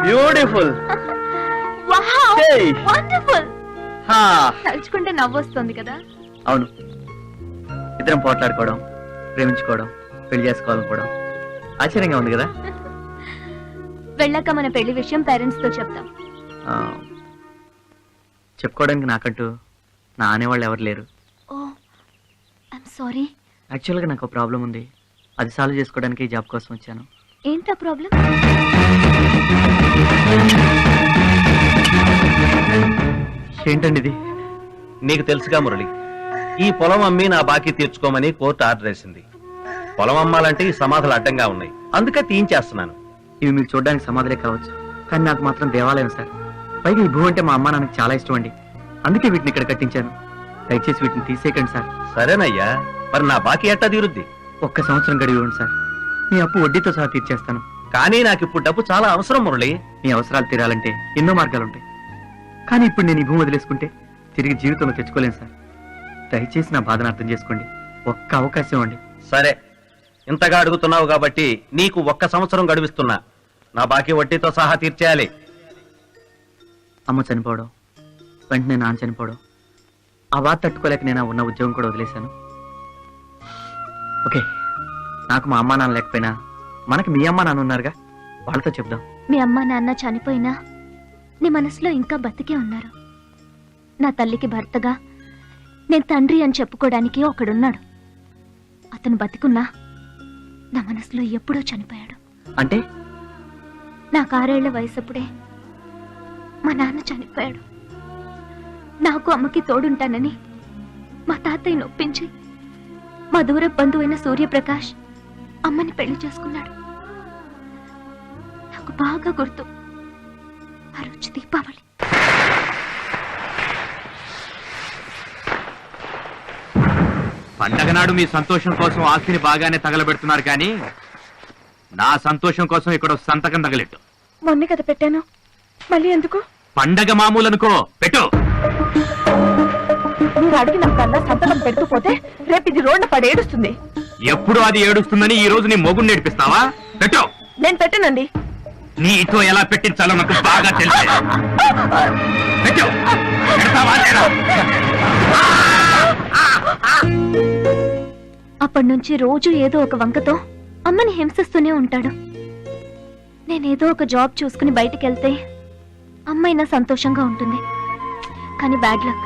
Beautiful. Wonderful. తలుచుకుంటే నవ్వొస్తుంది కదా. అవును, ఇద్దరం పోట్లాడుకోవడం, ప్రేమించుకోవడం, పెళ్లి చేసుకోవాలనుకోవడం ఆశ్చర్యంగా ఉంది కదా. వెళ్ళాక మన పెళ్లి విషయం పేరెంట్స్ తో చెప్తాం. చెప్పుకోవడానికి నాకంటూ నా అనేవాళ్ళు ఎవరు లేరు. ఓ ఐఎమ్ సారీ. యాక్చువల్గా నాకు ఒక ప్రాబ్లం ఉంది, అది సాల్వ్ చేసుకోవడానికి ఈ జాబ్ కోసం వచ్చాను. ఏంటా ప్రాబ్లం? ఏంటండి ఇది? నీకు తెలుసుగా మురళి, ఈ పొలం అమ్మి నా బాకీ తీర్చుకోమని కోర్టు ఆర్డర్ వేసింది. పొలం అమ్మాలంటే ఈ సమాధులు అడ్డంగా ఉన్నాయి, అందుకే తీయించేస్తున్నాను. ఇవి మీకు చూడడానికి సమాధులే కావచ్చు, కానీ నాకు మాత్రం దేవాలయం సార్. పైగా ఈ భూ అంటే మా అమ్మ నాన్నకి చాలా ఇష్టం అండి, అందుకే వీటిని ఇక్కడ కట్టించాను. దయచేసి వీటిని తీసేయకండి సార్. సరేనయ్యా, మరి నా బాకీ ఎట్టా తీరుద్ది? ఒక్క సంవత్సరం గడివి ఇవ్వండి సార్, మీ అప్పు వడ్డీతో సహా తీర్చేస్తాను. కానీ నాకు ఇప్పుడు డబ్బు చాలా అవసరం మురళి. మీ అవసరాలు తీరాలంటే ఎన్నో మార్గాలు ఉంటాయి, కానీ ఇప్పుడు నేను ఈ భూమి వదిలేసుకుంటే తిరిగి జీవితంలో తెచ్చుకోలేను సార్. దయచేసి నా బాధను అర్థం చేసుకోండి, ఒక్క అవకాశం ఇవ్వండి. సరే, ఇంతగా అడుగుతున్నావు కాబట్టి నీకు 1 సంవత్సరం గడువిస్తున్నా. నా బాకీ వడ్డీతో సహా తీర్చేయాలి. అమ్మ చనిపోవడం, వెంటనే నాన్న చనిపోవడం, ఆ బాధ తట్టుకోలేక నేను ఉన్న ఉద్యోగం కూడా వదిలేశాను. ఓకే, నాకు మా అమ్మా నాన్న లేకపోయినా మనకి మీ అమ్మ నాన్న ఉన్నారుగా, వాళ్ళతో చెప్దాం. మీ అమ్మ నాన్న చనిపోయినా నీ మనసులో ఇంకా బతికే ఉన్నారు. నా తల్లికి భర్తగా నేను తండ్రి అని చెప్పుకోవడానికి ఒకడున్నాడు. అతను బతికున్నా నా మనసులో ఎప్పుడో చనిపోయాడు. అంటే నా 6 ఏళ్ల వయసప్పుడే మా నాన్న చనిపోయాడు. నాకు అమ్మకి తోడుంటానని మా తాతయ్య నొప్పించి మా దూర బంధువైన సూర్యప్రకాష్ అమ్మని పెళ్లి చేసుకున్నాడు. నాకు బాగా గుర్తు, ఆ రోజు దీపావళి. పండగ నాడు మీ సంతోషం కోసం ఆస్తిని బాగానే తగలబెడుతున్నారు, కానీ నా సంతోషం కోసం ఇక్కడ సంతకం తగలెట్టు. మొన్నే కదా పెట్టాను, మళ్ళీ ఎందుకు? పండగ మామూలు అనుకో, పెట్టు. మీరు అడిగిన కన్నా సంతకం పెడుతూ పోతే రేపు ఇది రోడ్డు పడి ఏడుస్తుంది. ఎప్పుడు అది ఏడుస్తుందని ఈ రోజు నీ మొగుడు నేర్పిస్తావా? పెట్టు. నేను పెట్టనండి. నీతో ఎలా పెట్టించాలో నాకు బాగా తెలుసు. పెట్టు. పెడతావా లేదా? అప్పటి నుంచి రోజు ఏదో ఒక వంకతో అమ్మని హింసిస్తూనే ఉంటాడు. నేనేదో ఒక జాబ్ చూసుకుని బయటికి వెళ్తే అమ్మైనా సంతోషంగా ఉంటుంది. కానీ బ్యాడ్ లక్,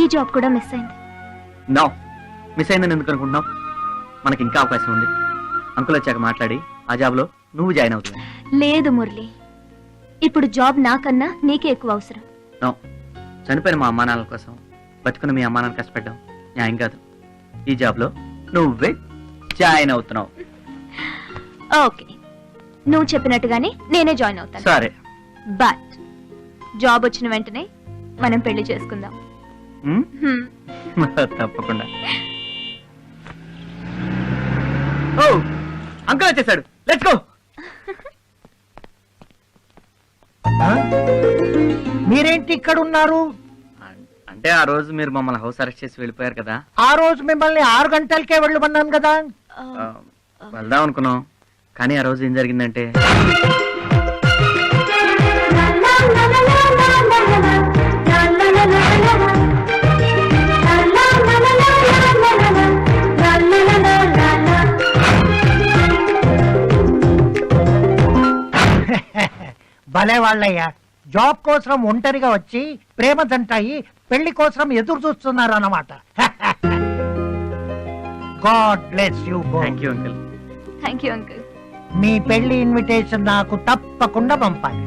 ఈ జాబ్ కూడా మిస్ అయింది. నో, మిస్ అయిందని ఎందుకు అనుకుంటున్నావు? మనకి ఇంకా అవకాశం ఉంది. అంకుల్ వచ్చాక మాట్లాడి ఆ జాబ్లో నువ్వు జాయిన్ అవుతుంది. లేదు మురళి, ఇప్పుడు జాబ్ నాకన్నా నీకే ఎక్కువ అవసరం. నో, చనిపోయిన మా అమ్మా నాన్నల కోసం బతుకున్న మీ అమ్మా నాన్న కష్టపడ్డాం న్యాయం కాదు. ఈ జాబ్లో నువ్వే జాయిన్ అవుతున్నావు. ఓకే, నువ్వు చెప్పినట్టుగానే నేనే జాయిన్ అవుతాను. సరే, బట్ జాబ్ వచ్చిన వెంటనే మనం పెళ్లి చేసుకుందాం. తప్పకుండా. ఓ, అంకుల్ వచ్చేసాడు, లెట్స్ గో. మీరేంటి ఇక్కడ ఉన్నారు? అంటే ఆ రోజు మీరు మమ్మల్ని హౌస్ అరెస్ట్ చేసి వెళ్ళిపోయారు కదా. ఆ రోజు మిమ్మల్ని 6 గంటలకే వెళ్ళమన్నాను కదా. వెళ్దాం అనుకున్నాం, కానీ ఆ రోజు ఏం జరిగిందంటే భలే వాళ్ళయ్యా, జాబ్ కోసం ఒంటరిగా వచ్చి ప్రేమ జంటాయి పెళ్లి కోసం ఎదురు చూస్తున్నారు అన్నమాట. God bless you. Thank you uncle. Thank you uncle. మీ పెళ్లి ఇన్విటేషన్ నాకు తప్పకుండా పంపాలి.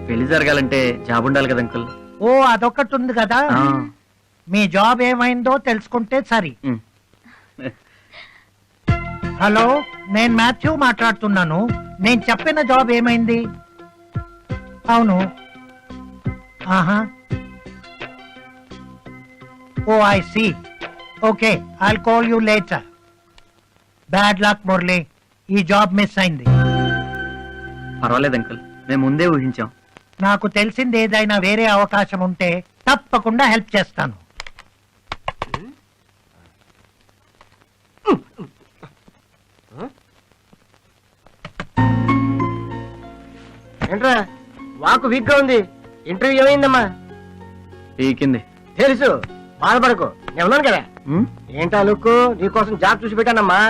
పెళ్లి జరగాలంటే జాబ్ ఉండాలి కదా అంకుల్. ఓ, అదొకటి ఉంది కదా. మీ జాబ్ ఏమైందో తెలుసుకుంటే సరి. హలో, నేను మాథ్యూ మాట్లాడుతున్నాను. నేను చెప్పిన జాబ్ ఏమైంది? అవును. ఆహా, oh I see. Okay, I'll call you later. Bad luck Murali, ఈ జాబ్ మిస్ అయింది. పర్వాలేదు అంకుల్, మేము ముందే ఊహించాం. నాకు తెలిసింది ఏదైనా వేరే అవకాశం ఉంటే తప్పకుండా హెల్ప్ చేస్తాను. ఏంట్రా వాకు వీక్ గా ఉంది. ఇంటర్వ్యూ ఏమైందమ్మా? పీకింది. తెలుసు, బాధపడకు, నేను ఉన్నాను కదా. ఉమ్, ఏంటా లుక్కు, నీకోసం జాబ్ చూసి పెట్టానమ్మా.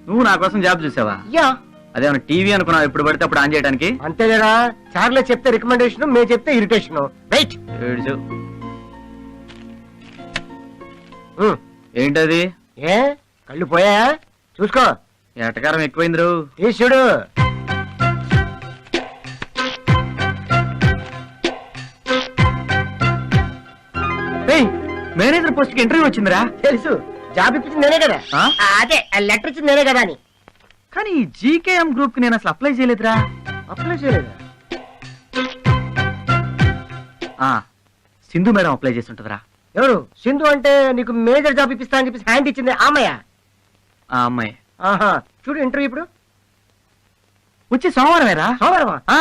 నువ్వు నా కోసం జాబ్ చూసావా? యా అదేమన్నా టీవీ అనుకున్నావు ఎప్పుడు పడితే అప్పుడు ఆన్ చేయడానికి? అంతేలేరా, చార్లో చెప్తే రికమెండేషన్, మేము చెప్తే ఇరిటేషన్. వెయిట్. ఏడ్చు. ఏంటది? ఏ కళ్ళు పోయా? చూసుకో. ఎటకారం ఎక్కువైంది రో. తీసుడు. మేనేజర్ పోస్ట్ కి ఇంటర్వ్యూ వచ్చిందిరా. తెలుసు, జాబ్ ఇప్పించింది నేనే కదా. ఆ? అదే లెటర్ ఇచ్చింది నేనే కదా అని. కానీ ఈ జీకేఎం గ్రూప్ కి నేను అసలు అప్లై చేయలేదురా. అప్లై చేయలేదా? ఆ, సింధు మేడం అప్లై చేసి ఉంటుందిరా. ఎవరు? సింధు అంటే నీకు మేజర్ జాబ్ ఇప్పిస్తా అని చెప్పేసి హ్యాండ్ ఇచ్చింది ఆమయ్య. ఆ అమ్మాయి ఆహా, చూడు ఇంటర్వ్యూ ఇప్పుడు. వచ్చి సోమవారమేరా. సోమవారమా? ఆ,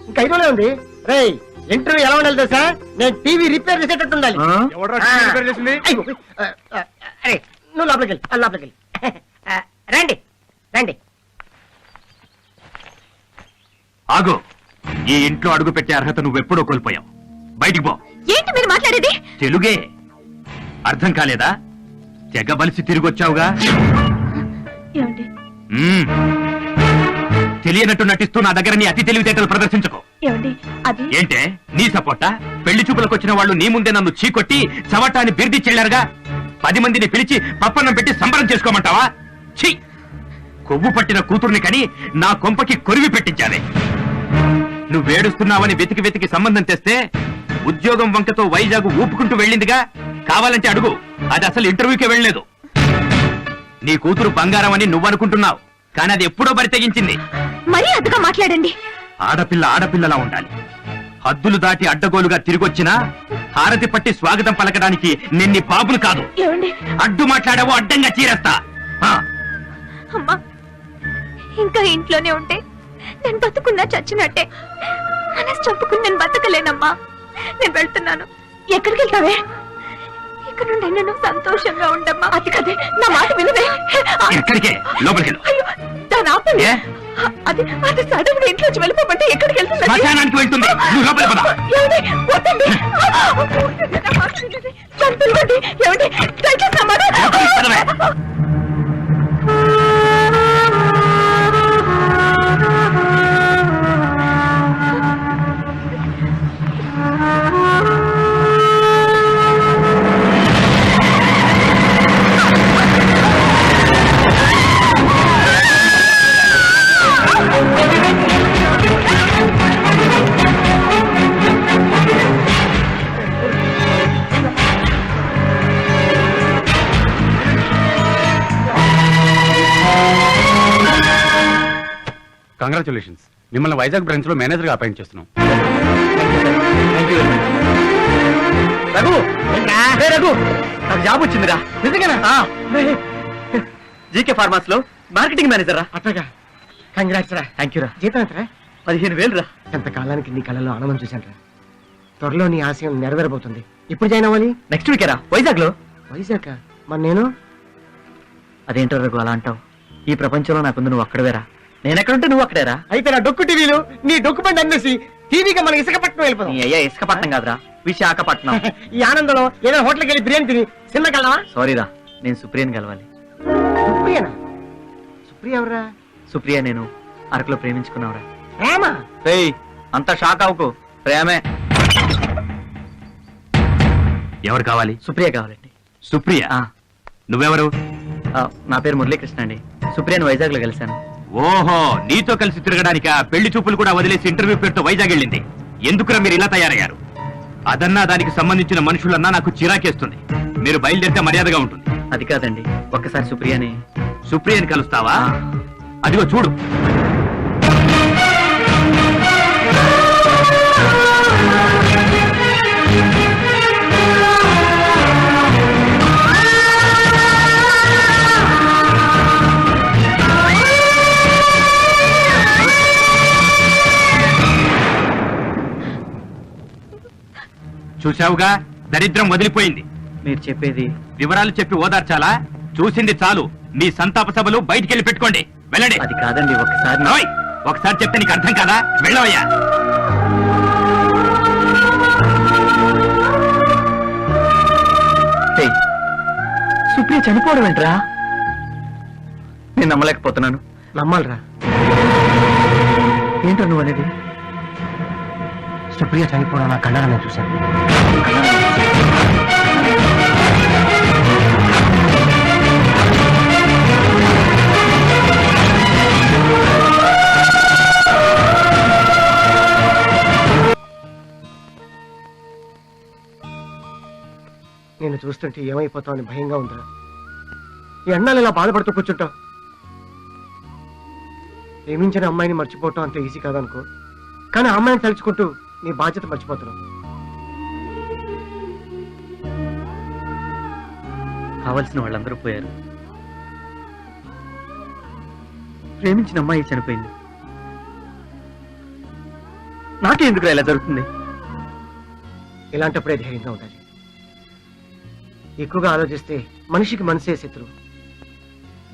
ఇంకా 5 రోజులే ఉంది. రేయ్, ఇంటర్వ్యూ ఎలా ఉండాలి తెలుసా? నేను టీవీ రిపేర్ చేసేటట్టు ఉండాలి. ఆ? అయ్యో, అరే నువ్వు లోపలికి వెళ్ళి, లోపలికి వెళ్ళి. రండి రండి. ఆగు. ఈ ఇంట్లో అడుగు పెట్టే అర్హత నువ్వెప్పుడో కోల్పోయావు. బయటికి పో. ఏంటి మీరు మాట్లాడేది? తెలుగే అర్థం కాలేదా? తెగబలిసి తిరిగొచ్చావుగా. ఏమండి? మ్మ్. తెలియనట్టు నటిస్తూ నా దగ్గర నీ అతి తెలివితేటలు ప్రదర్శించకు. ఏమండి అది? ఏంటే నీ సపోర్టా? పెళ్లి చూపులకు వచ్చిన వాళ్ళు నీ ముందే నన్ను చీకొట్టి చవటాన్ని బిర్ది చెల్లారుగా. 10 మందిని పిలిచి పప్పన్నం పెట్టి సంబరం చేసుకోమంటావా? ఛీ! కొవ్వు పట్టిన కూతుర్ని కని నా కొంపకి కొరివి పెట్టించాలి. నువ్వేడుస్తున్నావని వెతికి వెతికి సంబంధం తెస్తే ఉద్యోగం వంకతో వైజాగ్ ఊపుకుంటూ వెళ్ళిందిగా. కావాలంటే అడుగు, అది అసలు ఇంటర్వ్యూకే వెళ్ళలేదు. నీ కూతురు బంగారం అని నువ్వనుకుంటున్నావు, కానీ అది ఎప్పుడో బరి తెగించింది. మరీ అదుగా మాట్లాడండి. ఆడపిల్ల ఆడపిల్లలా ఉండాలి. హద్దులు దాటి అడ్డగోలుగా తిరిగొచ్చినా హారతి పట్టి స్వాగతం పలకడానికి నిన్ని బాబులు కాదు. ఏమండి? అడ్డు మాట్లాడావో అడ్డంగా చీరేస్తా. ఆ, అమ్మా, ఇంకా ఇంట్లోనే ఉంటే నేను బతుకున్నా చచ్చినట్టే. మనసు చంపుకుని నేను బతకలేనమ్మా. నేను వెళ్తున్నాను. ఎక్కడికి వెళ్తావే? ఇక్కడ నుండి నేను సంతోషంగా ఉండమ్మా. అది కదే, నా మాట వినవే. ఎక్కడికే? లోపలికి వెళ్ళు. అయ్యో, దాని ఆపండి. ఏ? అది అది సడన్ గా ఇంట్లోంచి వెళ్ళిపోమంటే ఎక్కడికి వెళ్తుంది? శ్మశానానికి వెళ్తుంది. నువ్వు లోపలికి పద. ఏమండి? వద్దండి. వద్దండి, నా మాట వినండి. నన్ను పిలవండి. ఏమండి? దయచేసి నా మాట. లోపలికి పదవే. కంగ్రాచులేషన్స్, మిమ్మల్ని వైజాగ్ బ్రాంచ్ లో మేనేజర్ గా అపాయింట్ చేస్తున్నాం. Thank you very much. Raghu, రే రఘు, నాకు జాబ్ వచ్చిందిరా. నిజంగానా? జీకే ఫార్మాస్ లో మార్కెటింగ్ మేనేజర్ రా. అట్టగా, కంగ్రాట్స్ రా. థ్యాంక్ యూ రా. జీతం ఎంతరా? 15,000 రా. ఎంతకాలానికి నీ కళ్ళలో ఆనందం చూశాను రా. త్వరలో నీ ఆశయం నెరవేరబోతుంది. ఇప్పుడు జాయిన్ అవ్వాలి? నెక్స్ట్ వీకే రా, వైజాగ్ లో. వైజాగ్? మరి నేను? అదేంటో రఘు అలా అంటావు? ఈ ప్రపంచంలో నాకుంది నువ్వు అక్కడవేరా. నేను ఎక్కడుంటే నువ్వు అక్కడేరా. అయితే నా డొక్కు టీవీలు నీ డొక్కు బండి అమ్మేసి టీవీగా మన ఇసుకపట్నం నీ వెళ్ళిపోతాం. అయ్యా ఇసుకపట్నం కాదురా, విశాఖపట్నం. ఈ ఆనందంలో ఏదైనా హోటల్కి వెళ్ళి బిర్యానీ తిని సినిమాకి వెళ్దామా? సారీ రా, నేను సుప్రియని కలవాలి. సుప్రియనా? సుప్రియ ఎవరా? సుప్రియ నేను అరకులో ప్రేమించుకున్నావురా. ప్రేమ? ఏయ్, అంత షాక్ అవ్వకు, ప్రేమే. ఎవరు కావాలి? సుప్రియ కావాలండి. సుప్రియ? ఆ, నువ్వెవరు? నా పేరు మురళీకృష్ణ అండి. సుప్రియని వైజాగ్ లో కలిశాను. ఓహో, నీతో కలిసి తిరగడానికా పెళ్లి చూపులు కూడా వదిలేసి ఇంటర్వ్యూ పేరుతో వైజాగ్ వెళ్ళింది? ఎందుకురా మీరు ఇలా తయారయ్యారు? అదన్నా దానికి సంబంధించిన మనుషులన్నా నాకు చిరాకేస్తుంది. మీరు బయలుదేరితే మర్యాదగా ఉంటుంది. అది కాదండి, ఒక్కసారి సుప్రియని. సుప్రియని కలుస్తావా? ఆ. అదిగో చూడు. చూశావుగా, దరిద్రం వదిలిపోయింది. మీరు చెప్పేది వివరాలు చెప్పి ఓదార్చాలా? చూసింది చాలు. మీ సంతాప సభలు బయటికెళ్ళి పెట్టుకోండి. వెళ్ళండి. అది కాదండి, ఒక్కసారి ఓయ్, ఒకసారి చెప్తే నీకు అర్థం కాదా? వెళ్ళవయ్యా. ఏయ్, సుప్రియ చనిపోవడం ఏంట్రా? నేను నమ్మలేకపోతున్నాను. నమ్మాలరా, ఏంట్రా నువ్వు అనేది? సుప్రియ చనిపోవడం నా కళ్ళ నేను చూశాను. నేను చూస్తుంటే ఏమైపోతావు అని భయంగా ఉందిరా. ఈ అన్నాళ్ళు ఇలా బాధపడుతూ కూర్చుంటావు. ప్రేమించిన అమ్మాయిని మర్చిపోవటం అంత ఈజీ కాదనుకో, కానీ ఆ అమ్మాయిని తలుచుకుంటూ నీ బాధ్యత మర్చిపోతున్నావు. కావలసిన వాళ్ళందరూ పోయారు. ప్రేమించిన అమ్మాయి చనిపోయింది. నాకే ఎందుకు ఇలా జరుగుతుంది? ఇలాంటప్పుడే ధైర్యంగా ఉండాలి. ఎక్కువగా ఆలోచిస్తే మనిషికి మనసే శత్రువు.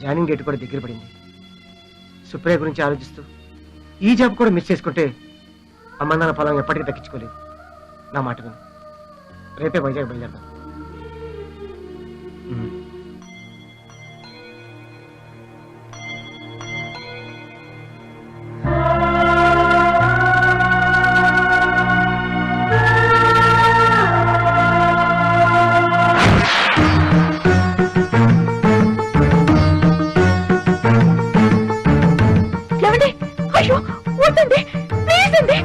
జాయినింగ్ డేట్ కూడా దగ్గర పడింది. సుప్రియ గురించి ఆలోచిస్తూ ఈ జాబ్ కూడా మిస్ చేసుకుంటే అమ్మందాన ఫలం ఎప్పటికీ దక్కించుకోలేదు. నా మాట విను, రేపే వైజాగ్ బయలుదేరదాం. ఉమ్. అయ్యో వద్దండి, ప్లీజ్ అండి.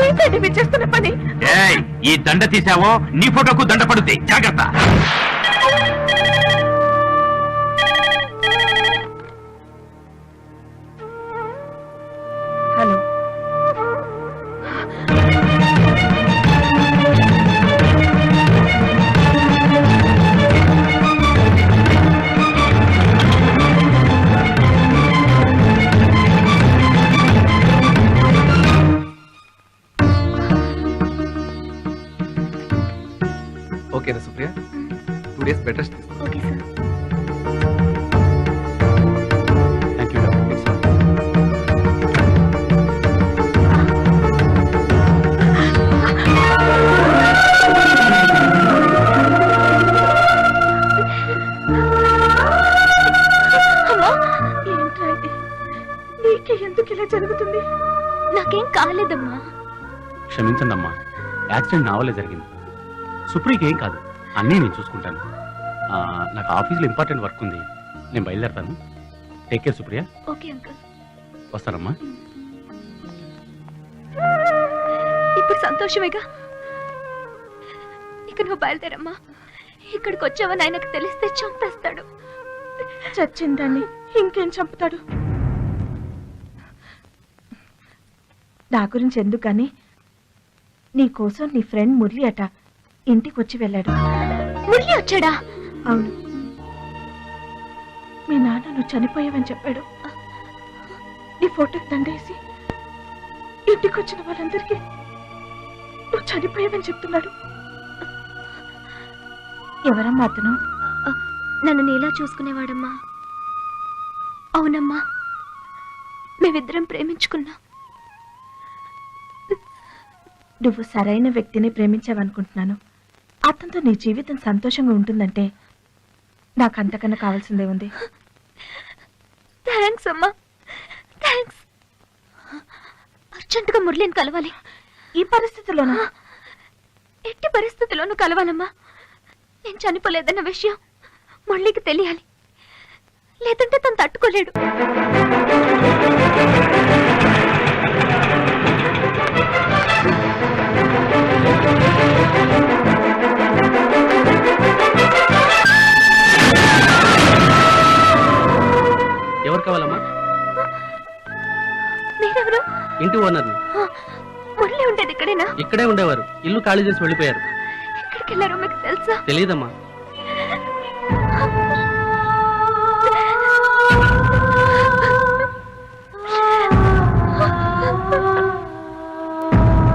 ఏంటండి మీరు చేస్తున్న పని? ఏయ్, ఈ దండ తీసావో నీ ఫోటోకు దండ పడుద్ది, జాగ్రత్త. హలో, ఓకేనా సుప్రియ? 2 days బెడ్ రెస్ట్ తీసుకో. Okay sir. Thank you doctor. అమ్మా, ఏంట్రా ఇది? నీకే ఎందుకు ఇలా జరుగుతుంది? నాకేం కాలేదమ్మా. క్షమించండి అమ్మా, యాక్సిడెంట్ నా వల్లే జరిగింది. సుప్రియకి ఏం కాదు, అన్నీ నేను చూసుకుంటాను. నాకు ఆఫీస్లో ఇంపార్టెంట్ వర్క్ ఉంది, నేను బయలుదేరతాను. Take care Supriya. Okay uncle. వస్తానమ్మా. ఇప్పుడు సంతోషమేగా. ఇక నువ్వు బయలుదేరమ్మా. ఇక్కడికి వచ్చావని ఆయనకు తెలిస్తే చంపేస్తాడు. చచ్చిందని ఇంకేం చంపుతాడు? నా గురించి ఎందుకని, నీ కోసం నీ ఫ్రెండ్ మురళి అట ఇంటికి వచ్చి వెళ్ళాడు. మురళి వచ్చాడా? అవును, మీ నాన్న నువ్వు చనిపోయావని చెప్పాడు. నీ ఫోటోకి దండేసి ఇంటికి వచ్చిన వాళ్ళందరికీ నువ్వు చనిపోయావని చెప్తున్నాడు. ఎవరమ్మా అతను? నన్ను నీలా చూసుకునేవాడమ్మా. అవునమ్మా, మేమిద్దరం ప్రేమించుకున్నాం. నువ్వు సరైన వ్యక్తిని ప్రేమించావనుకుంటున్నాను. అతనితో నీ జీవితం సంతోషంగా ఉంటుందంటే నాకు అంతకన్నా కావాల్సిందే ఉంది. థ్యాంక్స్ అమ్మా, థ్యాంక్స్. అర్జెంటుగా మురళిని కలవాలి. ఈ పరిస్థితుల్లోనా? ఎట్టి పరిస్థితుల్లోనూ కలవాలమ్మా. నేను చనిపోలేదన్న విషయం మురళికి తెలియాలి, లేదంటే తను తట్టుకోలేడు. ఎవరు కావాలమ్మా? మీరెవరు? ఇంటి ఓనర్ని. మురళి ఉండేది ఇక్కడేనా? ఇక్కడే ఉండేవారు, ఇల్లు ఖాళీ చేసి వెళ్ళిపోయారు. ఎక్కడికి వెళ్ళారో మీకు తెలుసా? తెలియదమ్మా.